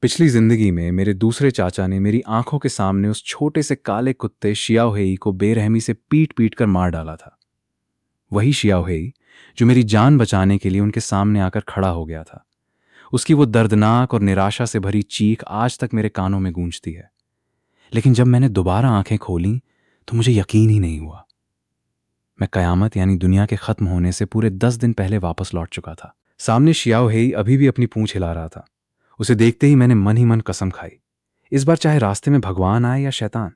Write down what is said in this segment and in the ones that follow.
पिछली जिंदगी में मेरे दूसरे चाचा ने मेरी आंखों के सामने उस छोटे से काले कुत्ते शियाओहेई को बेरहमी से पीट पीट कर मार डाला था। वही शियाओहेई जो मेरी जान बचाने के लिए उनके सामने आकर खड़ा हो गया था। उसकी वो दर्दनाक और निराशा से भरी चीख आज तक मेरे कानों में गूंजती है। लेकिन जब मैंने दोबारा आंखें खोलीं तो मुझे यकीन ही नहीं हुआ। मैं कयामत यानी दुनिया के खत्म होने से पूरे 10 दिन पहले वापस लौट चुका था। सामने शियाओहेई अभी भी अपनी पूंछ हिला रहा था। उसे देखते ही मैंने मन ही मन कसम खाई, इस बार चाहे रास्ते में भगवान आए या शैतान,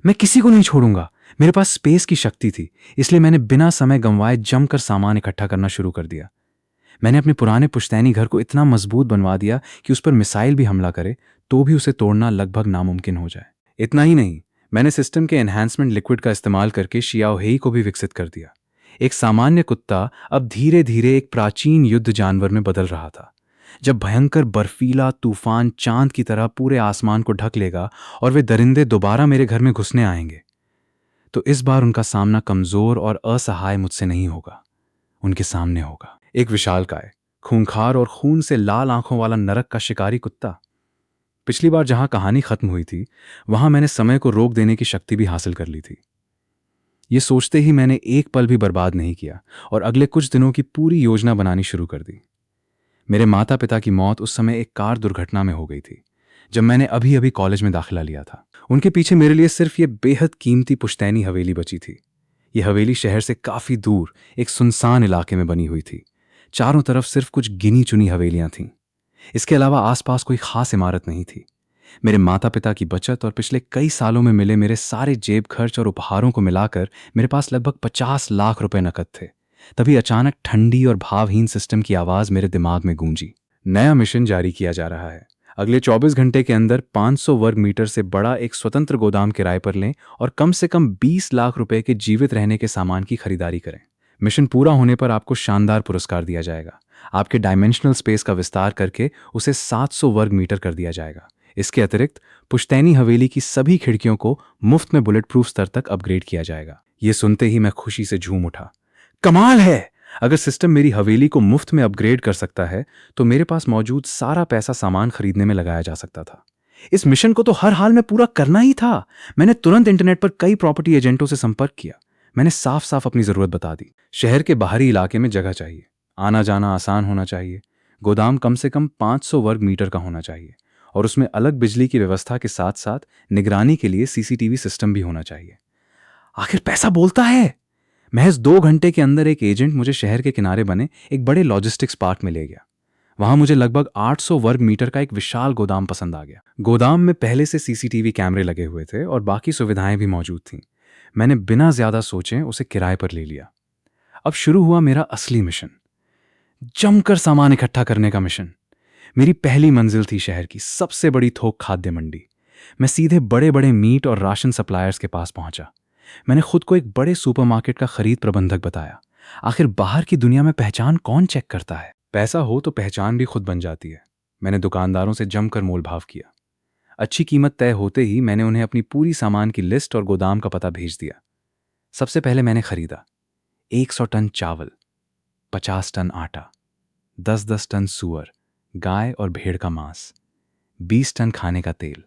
मैं किसी को नहीं छोड़ूंगा। मेरे पास स्पेस की शक्ति थी, इसलिए मैंने बिना समय गंवाए जमकर सामान इकट्ठा करना शुरू कर दिया। मैंने अपने पुराने पुश्तैनी घर को इतना मजबूत बनवा दिया कि उस पर मिसाइल भी हमला करे तो भी उसे तोड़ना लगभग नामुमकिन हो जाए। इतना ही नहीं, मैंने सिस्टम के एनहांसमेंट लिक्विड का इस्तेमाल करके शियाओहेई को भी विकसित कर दिया। एक सामान्य कुत्ता अब धीरे धीरे एक प्राचीन युद्ध जानवर में बदल रहा था। जब भयंकर बर्फीला तूफान चांद की तरह पूरे आसमान को ढक लेगा और वे दरिंदे दोबारा मेरे घर में घुसने आएंगे, तो इस बार उनका सामना कमजोर और असहाय मुझसे नहीं होगा, उनके सामने होगा एक विशालकाय, खूंखार और खून से लाल आंखों वाला नरक का शिकारी कुत्ता। पिछली बार जहां कहानी खत्म हुई थी, वहां मैंने समय को रोक देने की शक्ति भी हासिल कर ली थी। ये सोचते ही मैंने एक पल भी बर्बाद नहीं किया और अगले कुछ दिनों की पूरी योजना बनानी शुरू कर दी। मेरे माता पिता की मौत उस समय एक कार दुर्घटना में हो गई थी, जब मैंने अभी अभी कॉलेज में दाखिला लिया था। उनके पीछे मेरे लिए सिर्फ ये बेहद कीमती पुश्तैनी हवेली बची थी। ये हवेली शहर से काफी दूर एक सुनसान इलाके में बनी हुई थी। चारों तरफ सिर्फ कुछ गिनी चुनी हवेलियां थीं। इसके अलावा आसपास कोई खास इमारत नहीं थी। मेरे माता पिता की बचत और पिछले कई सालों में मिले मेरे सारे जेब खर्च और उपहारों को मिलाकर मेरे पास लगभग 50 लाख रुपए नकद थे। तभी अचानक ठंडी और भावहीन सिस्टम की आवाज मेरे दिमाग में गूंजी। नया मिशन जारी किया जा रहा है। अगले 24 घंटे के अंदर 500 वर्ग मीटर से बड़ा एक स्वतंत्र गोदाम किराए पर लें और कम से कम 20 लाख रुपए के जीवित रहने के सामान की खरीदारी करें। मिशन पूरा होने पर आपको शानदार पुरस्कार दिया जाएगा। आपके डायमेंशनल स्पेस का विस्तार करके उसे 700 वर्ग मीटर कर दिया जाएगा। इसके अतिरिक्त पुश्तैनी हवेली की सभी खिड़कियों को मुफ्त में बुलेट प्रूफ स्तर तक अपग्रेड किया जाएगा। ये सुनते ही मैं खुशी से झूम उठा। कमाल है! अगर सिस्टम मेरी हवेली को मुफ्त में अपग्रेड कर सकता है तो मेरे पास मौजूद सारा पैसा सामान खरीदने में लगाया जा सकता था। इस मिशन को तो हर हाल में पूरा करना ही था। मैंने तुरंत इंटरनेट पर कई प्रॉपर्टी एजेंटों से संपर्क किया। मैंने साफ साफ अपनी जरूरत बता दी। शहर के बाहरी इलाके में जगह चाहिए, आना जाना आसान होना चाहिए, गोदाम कम से कम 500 वर्ग मीटर का होना चाहिए और उसमें अलग बिजली की व्यवस्था के साथ साथ निगरानी के लिए सीसीटीवी सिस्टम भी होना चाहिए। आखिर पैसा बोलता है। महज 2 घंटे के अंदर एक एजेंट मुझे शहर के किनारे बने एक बड़े लॉजिस्टिक्स पार्क में ले गया। वहां मुझे लगभग 800 वर्ग मीटर का एक विशाल गोदाम पसंद आ गया। गोदाम में पहले से सीसीटीवी कैमरे लगे हुए थे और बाकी सुविधाएं भी मौजूद थीं। मैंने बिना ज्यादा सोचे उसे किराए पर ले लिया। अब शुरू हुआ मेरा असली मिशन, जमकर सामान इकट्ठा करने का मिशन। मेरी पहली मंजिल थी शहर की सबसे बड़ी थोक खाद्य मंडी। मैं सीधे बड़े बड़े मीट और राशन सप्लायर्स के पास पहुंचा। मैंने खुद को एक बड़े सुपरमार्केट का खरीद प्रबंधक बताया। आखिर बाहर की दुनिया में पहचान कौन चेक करता है? पैसा हो तो पहचान भी खुद बन जाती है। मैंने दुकानदारों से जमकर मोलभाव किया। अच्छी कीमत तय होते ही मैंने उन्हें अपनी पूरी सामान की लिस्ट और गोदाम का पता भेज दिया। सबसे पहले मैंने खरीदा 100 टन चावल, 50 टन आटा, 10-10 टन सूअर, गाय और भेड़ का मांस, 20 टन खाने का तेल,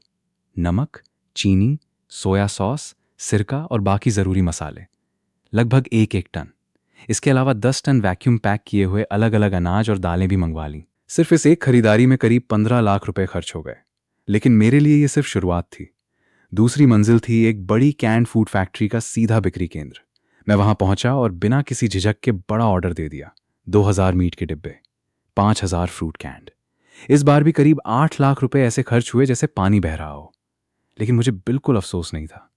नमक, चीनी, सोया सॉस, सिरका और बाकी जरूरी मसाले, लगभग 1-1 टन। इसके अलावा 10 टन वैक्यूम पैक किए हुए अलग अलग अनाज और दालें भी मंगवा लीं। सिर्फ इस एक खरीदारी में करीब 15 लाख रुपए खर्च हो गए। लेकिन मेरे लिए ये सिर्फ शुरुआत थी। दूसरी मंजिल थी एक बड़ी कैंड फूड फैक्ट्री का सीधा बिक्री केंद्र। मैं वहां पहुंचा और बिना किसी झिझक के बड़ा ऑर्डर दे दिया। 2000 मीट के डिब्बे, 5000 फ्रूट कैंड। इस बार भी करीब 8 लाख रुपए ऐसे खर्च हुए जैसे पानी बह रहा हो। लेकिन मुझे बिल्कुल अफसोस नहीं था।